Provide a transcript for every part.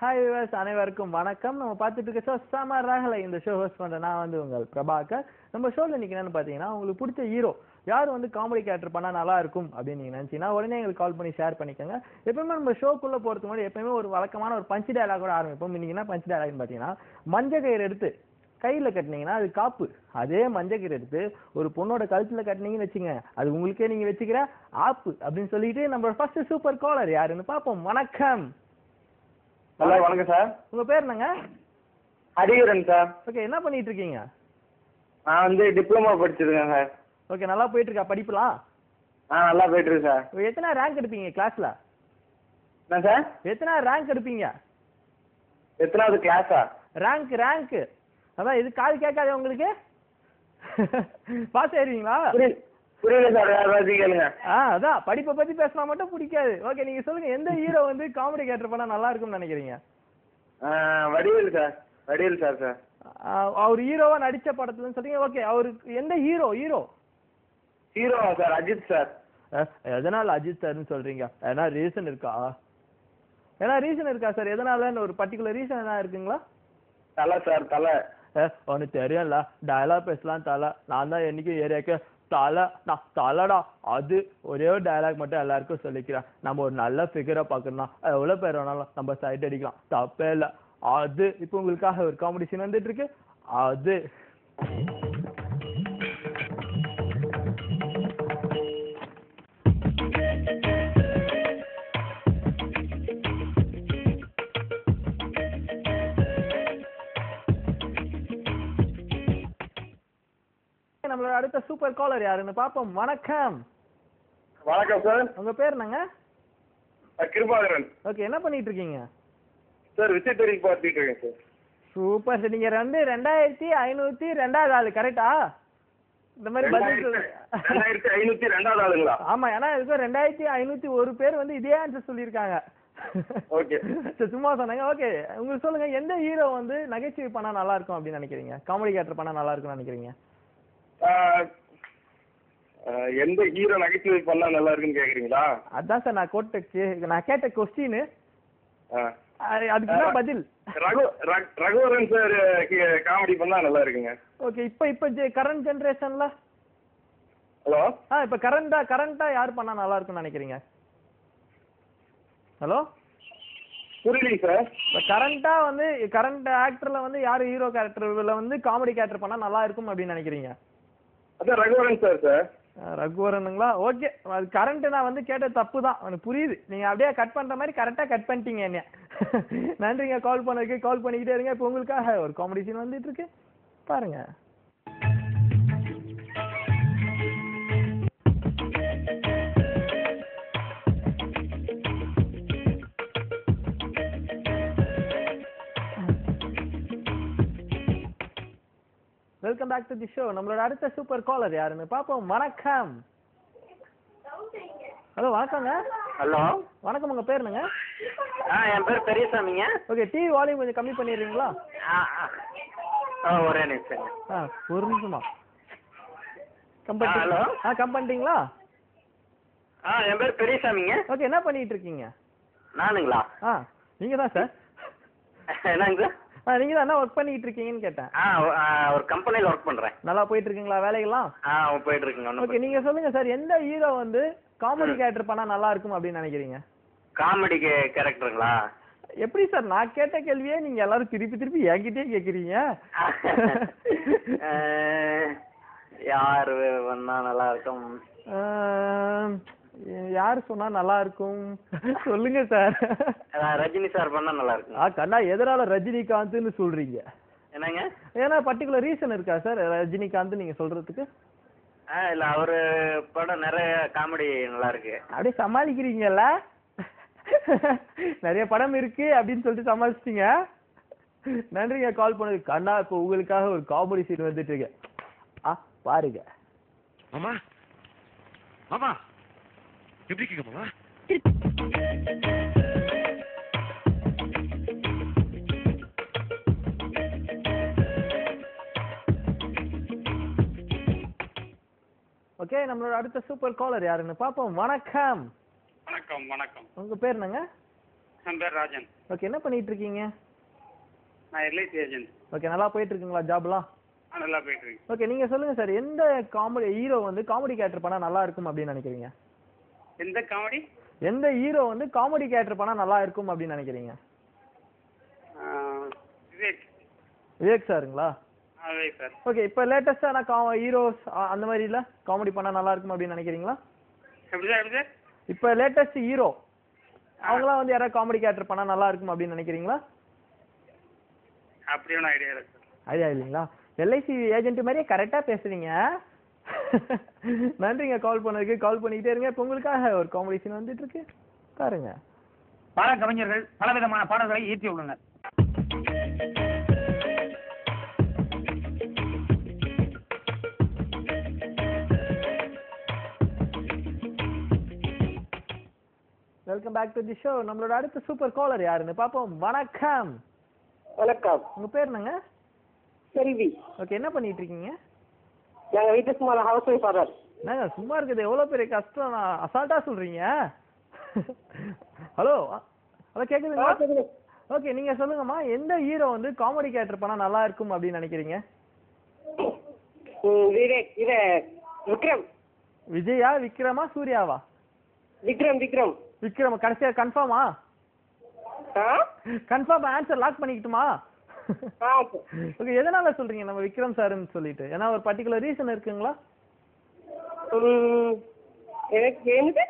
Hi viewers, அனைவருக்கும் வணக்கம். நம்ம பார்த்துட்டு இருக்க ஷோ சம ரகலை. இந்த ஷோ ஹோஸ்ட் பண்ற நான் வந்து உங்கள் பிரபாகர். நம்ம ஷோல இன்னைக்கு என்னன்னு பாத்தீங்கன்னா, உங்களுக்கு பிடிச்ச ஹீரோ யார் வந்து காமெடி கேரக்டர் பண்ணா நல்லா இருக்கும் அப்படின்னு நீங்க நினைச்சீங்கன்னா உடனே எங்களுக்கு கால் பண்ணி ஷேர் பண்ணிக்கோங்க. எப்பவுமே நம்ம ஷோக்குள்ள போறதுக்கு முன்னாடி எப்பவுமே ஒரு வழக்கமான ஒரு பஞ்ச் டயலாகோட ஆரம்பிப்போம். இன்னைக்கு என்ன பஞ்ச் டயலாக்னு பாத்தீங்கன்னா, மஞ்சள் கயிறு எடுத்து கையில கட்டினீங்கன்னா அது காப்பு, அதே மஞ்சள் கயிறு எடுத்து ஒரு பொண்ணோட கழுத்துல கட்டினீங்கன்னு வச்சுங்க, அது உங்களுக்கே நீங்க வச்சுக்கிற ஆப்பு அப்படின்னு சொல்லிட்டு நம்ம ஃபர்ஸ்ட் சூப்பர் காலர் யாருன்னு பாப்போம். வணக்கம். ஹலோ, வணக்கம் சார். உங்க பேர் என்னங்க? ஹரிஹரன் சார். ஓகே, என்ன பண்ணிட்டு இருக்கீங்க? நான் வந்து டிப்ளமோ படிச்சிருக்கேன் சார். ஓகே, நல்லா போயிட்டு இருக்கா படிப்புலாம்? நல்லா போயிட்டு இருக்கு சார். எத்தனை ரேங்க் எடுப்பீங்க கிளாஸ்ல? என்ன சார்? எத்தனை ரேங்க் எடுப்பீங்க? எத்தனாவது கிளாஸா? ரேங்க் அதான் இது காது கேட்காது உங்களுக்கு? பாஸ் ஆயிருவீங்களா? புரியல சார், வேற ஏதாவது கேளுங்க. அதான் படிப்பை பத்தி பேசினா மட்டும் பிடிக்காது. ஓகே, நீங்க சொல்லுங்க, எந்த ஹீரோ வந்து காமெடி கேரக்டர் பண்ணா நல்லா இருக்கும்னு நினைக்கிறீங்க? Vadivel sir. Vadivel sir. Sir அவர் ஹீரோவா நடிச்ச படத்துலன்னு சொல்றீங்க. ஓகே, அவருக்கு எந்த ஹீரோவா சார்? அஜித் சார். எதனால அஜித் சார்னு சொல்றீங்க? ஏன்னா ரீசன் இருக்கா சார்? எதனாலன்னு ஒரு பர்டிகுலர் ரீசன் என்ன இருக்குங்களா? தலை சார், தலை. உனக்கு தெரியும்ல, டயலாக் பேசலாம் தலை. நான் தான் என்னைக்கும் ஏரியாக்கு தலை, நான் தலைடா. அது ஒரே ஒரு டயலாக் மட்டும் எல்லாருக்கும் சொல்லிக்கிறேன். நம்ம ஒரு நல்ல ஃபிகரை பார்க்கணும்னா எவ்வளவு பேர் வேணாலும் நம்ம சைட் அடிக்கலாம், தப்பே இல்லை. அது இப்போ உங்களுக்காக ஒரு காமெடி சீன் வந்துட்டு இருக்கு. அது நம்மளோட அடுத்த சூப்பர் காலர் யாருன்னு பாப்போம். வணக்கம். வணக்கம் சார். உங்க பேர் என்னங்க? கிருபாகரன். ஓகே, என்ன பண்ணிட்டு இருக்கீங்க சார்? விசிட் வரைக்கும் பார்த்துட்டு இருக்கேன் சார். Super sir. நீங்க 2502வது ஆளு கரெக்டா? இந்த மாதிரி பதில் 2502வது ஆளுங்களா? ஆமா, ஏன்னா இதுக்கு 2501 பேர் வந்து இதே ஆன்சர் சொல்லியிருக்காங்க. ஓகே சார், சும்மா சொன்னாங்க. ஓகே, உங்களுக்கு சொல்லுங்க, எந்த ஹீரோ வந்து நகைச்சுவை பண்ணா நல்லா இருக்கும் அப்படின்னு நினைக்கிறீங்க? காமெடி கேரக்டர் பண்ணா நல்லா இருக்கும்னு நினைக்கிறீங்க? எந்த ஹீரோ நகைச்சுவை பண்ணா நல்லா இருக்குன்னு கேக்குறீங்களா? அதான் சார் நான் கேட்ட கொஸ்டின். அதுக்கு என்ன பதில்? ரகுவரன் சார் காமெடி பண்ணா நல்லா இருக்குங்க. ஓகே, இப்ப கரண்ட் ஜெனரேஷன்ல ஹலோ இப்ப கரண்டா யார் பண்ணா நல்லா இருக்கும்னு நினைக்கிறீங்க? ஹலோ, புரியலீங்க சார். இப்ப கரண்ட் ஆக்டர்ல வந்து யாரு ஹீரோ கேரக்டர்ல வந்து காமெடி கேரக்டர் பண்ணா நல்லா இருக்கும் அப்படின்னு நினைக்கிறீங்க? அதான் ரகுவரன் சார். ரகுவரனுங்களா? ஓகே, அது கரண்ட் நான் வந்து கேட்ட தப்பு தான், எனக்கு புரியுது. நீங்க அப்படியே கட் பண்ற மாதிரி கரெக்டா கட் பண்ணிட்டீங்க என்ன. நன்றிங்க கால் பண்ணதுக்கு. கால் பண்ணிக்கிட்டே இருங்க. இப்போ உங்களுக்காக ஒரு காமெடி சீன் வந்துட்டு இருக்கு, பாருங்க. Welcome back to the show. நம்மளோட அடுத்த சூப்பர் காலர் யாருன்னு பாப்போம். வணக்கம். ஹலோ, வணக்கங்க. ஹலோ, வணக்கம். உங்க பேர் என்னங்க? என் பேர் பெரியசாமிங்க. ஓகே, டிவி வால்யூம் கொஞ்சம் கம்மி பண்ணிடுறீங்களா? ஒரே நிமிஷம். ஒரு நிமிஷமா கம் பண்ணிட்டீங்களா? என் பேர் பெரியசாமிங்க. ஓகே, என்ன பண்ணிட்டு இருக்கீங்க? நானுங்களா? நீங்க தான் சார். என்னங்க சார்? நீங்க தான் என்ன ஒர்க் பண்ணிட்டு இருக்கீங்கன்னு கேட்டேன். ஒரு கம்பெனில ஒர்க் பண்றேன். நல்லா போயிட்டு இருக்கீங்களா வேலைகள்லாம்? போயிட்டு இருக்குங்க. ஓகே, நீங்க சொல்லுங்க சார், எந்த ஹீரோ வந்து காமெடி கேரக்டர் பண்ணா நல்லா இருக்கும் அப்படின்னு நினைக்கிறீங்க? காமெடி கேரக்டருங்களா? எப்படி சார், நான் கேட்ட கேள்வியே நீங்க எல்லாரும் திருப்பி என்கிட்டயே கேக்குறீங்க. யாரு பண்ணா நல்லா இருக்கும்? யாரு சொன்னா நல்லா இருக்கும் சொல்லுங்க சார். ரஜினி சார் பண்ணா நல்லா இருக்கும். கண்ணா, எதனால ரஜினிகாந்த்னு சொல்றீங்க? என்னங்க? ஏன்னா பர்டிகுலர் ரீசன் இருக்கா சார் ரஜினிகாந்த் நீங்க சொல்றதுக்கு? இல்ல, அவரு படம் நிறைய காமெடி நல்லா இருக்கு. அப்படியே சமாளிக்கிறீங்கல்ல, நிறைய படம் இருக்கு அப்படின்னு சொல்லிட்டு சமாளிச்சிட்டீங்க. நன்றிங்க கால் பண்ணது. கண்ணா, இப்போ உங்களுக்காக ஒரு காமெடி சீன் வந்துட்டு இருக்கு, பாருங்க. மாமா மாமா எப்படி இருக்கீங்க மாமா? ஓகே, நம்மளோட அடுத்த சூப்பர் காலர் யாருன்னு பாப்போம். வணக்கம். வணக்கம். உங்க பேர் என்னங்க? என் பேர் ராஜன். ஓகே, என்ன பண்ணிட்டு இருக்கீங்க? நான் எல்ஐசி ஏஜென்ட். ஓகே, நல்லா போயிட்டு இருக்குங்களா ஜாப்லாம்? நல்லா போயிட்டு இருக்கு. ஓகே, நீங்க சொல்லுங்க சார், எந்த காமெடி ஹீரோ வந்து காமெடி கேரக்டர் பண்ணா நல்லா இருக்கும் அப்படின்னு நினைக்கிறீங்க? எந்த காமெடி? எந்த ஹீரோ வந்து காமெடி கேரக்டர் பண்ணா நல்லா இருக்கும் அப்படின்னு நினைக்கிறீங்க? விவேக். விவேக் சாருங்களா? விவேக் சார். ஓகே, இப்போ லேட்டஸ்டான ஹீரோஸ் அந்த மாதிரி இல்ல காமெடி பண்ணா நல்லா இருக்கும் அப்படின்னு நினைக்கிறீங்களா? எப்படி சார்? எப்படி சார்? இப்போ லேட்டஸ்ட் ஹீரோ அவங்களாம் வந்து யாராவது காமெடி கேரக்டர் பண்ணா நல்லா இருக்கும் அப்படின்னு நினைக்கிறீங்களா? அப்படி ஒன்றும் ஐடியா இல்லை சார். ஐடியா இல்லைங்களா? எல்ஐசி ஏஜென்ட் மாதிரியே கரெக்டா பேசுறீங்க. நன்றிங்க கால் பண்ணதுக்கு. கால் பண்ணிக்கிட்டே இருங்க. இப்போ உங்களுக்காக ஒரு காமெடி சீன் வந்துட்டு இருக்கு, பாருங்க. பல கவிஞர்கள் பலவிதமான பாடல்களை இயற்றியுள்ளனர். Welcome back to the show. நம்மளோட அடுத்த சூப்பர் காலர் யாருன்னு பாப்போம். வணக்கம். வணக்கம். உங்க பேர் என்னங்க? செல்வி. ஓகே, என்ன பண்ணிட்டு இருக்கீங்க? எங்க வீட்டு சும்மா ஹவுஸ் ஒய்ஃப் ஃபாதர். என்னங்க சும்மா இருக்குது, எவ்வளவு பெரிய கஷ்டம், நான் அசால்ட்டா சொல்றீங்க. ஹலோ ஹலோ, கேக்குதுங்களா? ஓகே, நீங்க சொல்லுங்கம்மா, எந்த ஹீரோ வந்து காமெடி கேரக்டர் பண்ணா நல்லா இருக்கும் அப்படின்னு நினைக்கிறீங்க? விவேக். விக்ரம். விஜயா, விக்ரமா, சூர்யாவா? விக்ரம். விக்ரம். விக்ரம் கடைசியா கன்ஃபார்மா? கன்ஃபார்ம் ஆன்சர் லாக் பண்ணிக்கிட்டுமா? ஓகே, எதனால சொல்றீங்க நம்ம விக்ரம் சார்னு சொல்லிட்டு? ஏன்னா ஒரு பர்டிகுலர் ரீசன் இருக்குங்களா? எனக்கு என்னது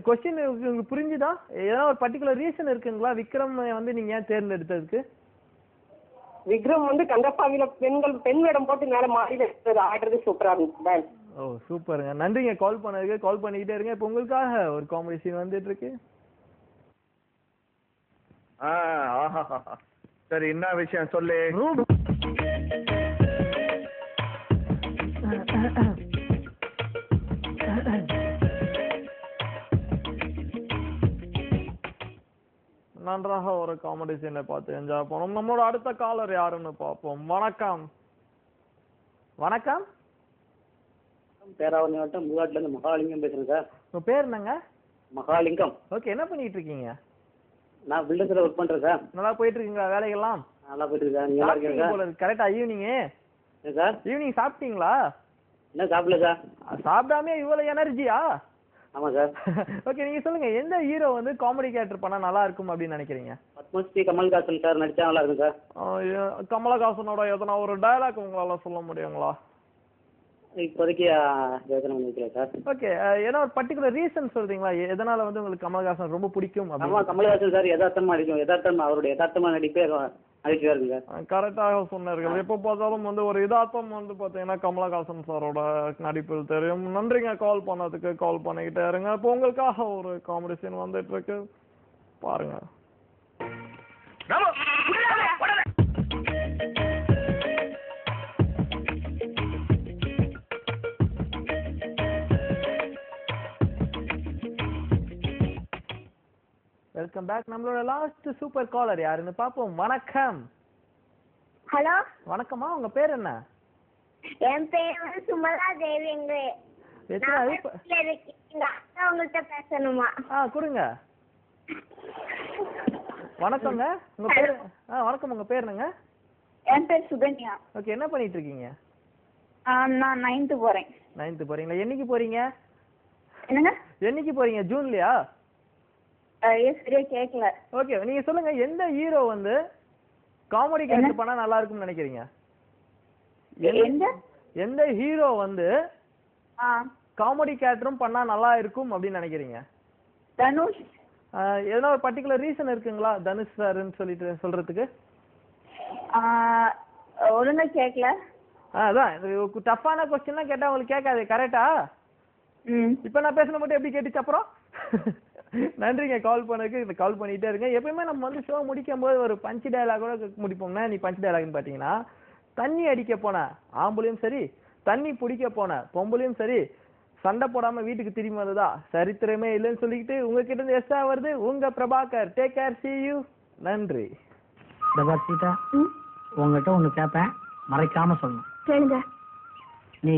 क्वेश्चन உங்களுக்கு புரிஞ்சுதா? ஏதாவது ஒரு பர்టిక్యులர் ரீசன் இருக்குங்களா விக்ரம் வந்து நீங்க ஏன் தேர்ந்தெடுத்ததுக்கு? விக்ரம் வந்து கந்தப்பாவில பெண் வேடம் போட்டு மேல மாறி ஆடுறது சூப்பரா இருந்துச்சு. ஓ சூப்பருங்க, நன்றிங்க கால் பண்ணதுக்கு. கால் பண்ணிக்கிட்டே இருங்க. இப்போ உங்களுக்காக ஒரு காமெடி சீன் வந்துட்டு இருக்கு. சரி, என்ன விஷயம் சொல்லு. நன்றாக ஒரு காமெடி சீனை பார்த்து என்ஜாய் பண்ணோம். நம்மளோட அடுத்த காலர் யாருன்னு பார்ப்போம். வணக்கம். வணக்கம். பேராவணி வட்டம் முகாட்ல இருந்து மகாலிங்கம் பேசுறேன் சார். உங்க பேர் என்னங்க? மகாலிங்கம். ஓகே, என்ன பண்ணிட்டு இருக்கீங்க? நான் பில்டர்ஸ்ல ஒர்க் பண்றேன் சார். நல்லா போயிட்டு இருக்கீங்களா வேலைகள்லாம்? நல்லா போயிட்டு இருக்கு சார். நீங்க நல்லா இருக்கீங்க சார்? கரெக்டா ஈவினிங் சார். ஈவினிங் சாப்பிட்டீங்களா? என்ன சாப்பிடல சார். சாப்பிடாம இவ்வளவு எனர்ஜியா? ஆமா சார். ஓகே, நீங்க சொல்லுங்க, எந்த ஹீரோ வந்து காமெடி கேரக்டர் பண்ணா நல்லா இருக்கும் அப்படின்னு நினைக்கிறீங்க? பத்மஸ்ரீ கமல்ஹாசன் சார் நடிச்சா நல்லா இருக்கும் சார். கமலஹாசனோட எதனா ஒரு டயலாக் உங்களால சொல்ல முடியுங்களா? இப்போதைக்கு யோசனை பண்ணிக்கல சார். ஓகே, ஏன்னா ஒரு பர்டிகுலர் ரீசன் சொல்றீங்களா எதனால வந்து உங்களுக்கு கமலஹாசன் ரொம்ப பிடிக்கும்? ஆமா, கமல்ஹாசன் சார் யதார்த்தமா நடிக்கும். யதார்த்தமா அவருடைய யதார்த்தமா நடிப்பே நடிச்சுவா இருக்குங்க. கரெக்டாக சொன்னார்கள். எப்போ பார்த்தாலும் வந்து ஒரு யதார்த்தம் வந்து பாத்தீங்கன்னா கமலஹாசன் சாரோட நடிப்பில் தெரியும். நன்றிங்க கால் பண்ணதுக்கு. கால் பண்ணிக்கிட்டே இருங்க. இப்போ உங்களுக்காக ஒரு காமெடி சீன் வந்துட்டு இருக்கு, பாருங்க. Welcome back. நம்மளோட லாஸ்ட் சூப்பர் காலர் யாருன்னு பாப்போம். வணக்கம். ஹலோ. வணக்கம்மா, உங்க பேர் என்ன? என் பேர் வந்து சுமலா தேவிங்க. உங்கள்கிட்ட பேசணுமா? கொடுங்க. வணக்கங்க, உங்க பேர்? வணக்கம், உங்க பேர் என்னங்க? என் பேர் சுகன்யா. ஓகே, என்ன பண்ணிட்டு இருக்கீங்க? நான் 9th போறேன். 9th போறீங்களா? என்னைக்கு போறீங்க? என்னங்க? என்னைக்கு போறீங்க? ஜூன்லயா? சரியா கேட்கல. ஓகே, நீங்க சொல்லுங்க, எந்த ஹீரோ வந்து காமெடி கேரக்டர் பண்ணா நல்லா இருக்கும்னு நினைக்கிறீங்க? எந்த ஹீரோ வந்து காமெடி கேரக்டரும் பண்ணா நல்லா இருக்கும் அப்படின்னு நினைக்கிறீங்க? தனுஷ். எதனா ஒரு பர்டிகுலர் ரீசன் இருக்குங்களா தனுஷ் சார்னு சொல்லிட்டு சொல்றதுக்கு? ஒழுங்கா கேட்கல. அதான் டஃப்பான கொஸ்டின்லாம் கேட்டா உங்களுக்கு கேட்காது, கரெக்டா? இப்ப நான் பேசுன மட்டும் எப்படி கேட்டுச்சு அப்புறம்? நன்றிங்க கால் பண்ணதுக்கு. இந்த கால் பண்ணிட்டே இருங்க. எப்பயுமே நம்ம வந்து ஷோ முடிக்கும் போது ஒரு பஞ்ச் டயலாக் கூட முடிப்போம்னா, நீ பஞ்ச் டயலாக்னு பாத்தீங்கன்னா, தண்ணி அடிக்க போன ஆம்பளையும் சரி, தண்ணி பிடிக்க போன பொம்பளையும் சரி, சண்டை போடாம வீட்டுக்கு திரும்பி வந்ததா சரித்திரமே இல்லைன்னு சொல்லிக்கிட்டு உங்ககிட்ட இருந்து எஸ்ஸா வருது உங்க Prabhakar. Take care, see you. நன்றி. சீதா, உங்ககிட்ட ஒண்ணு கேட்பேன், மறைக்காம சொல்லணும். கேளுங்க. நீ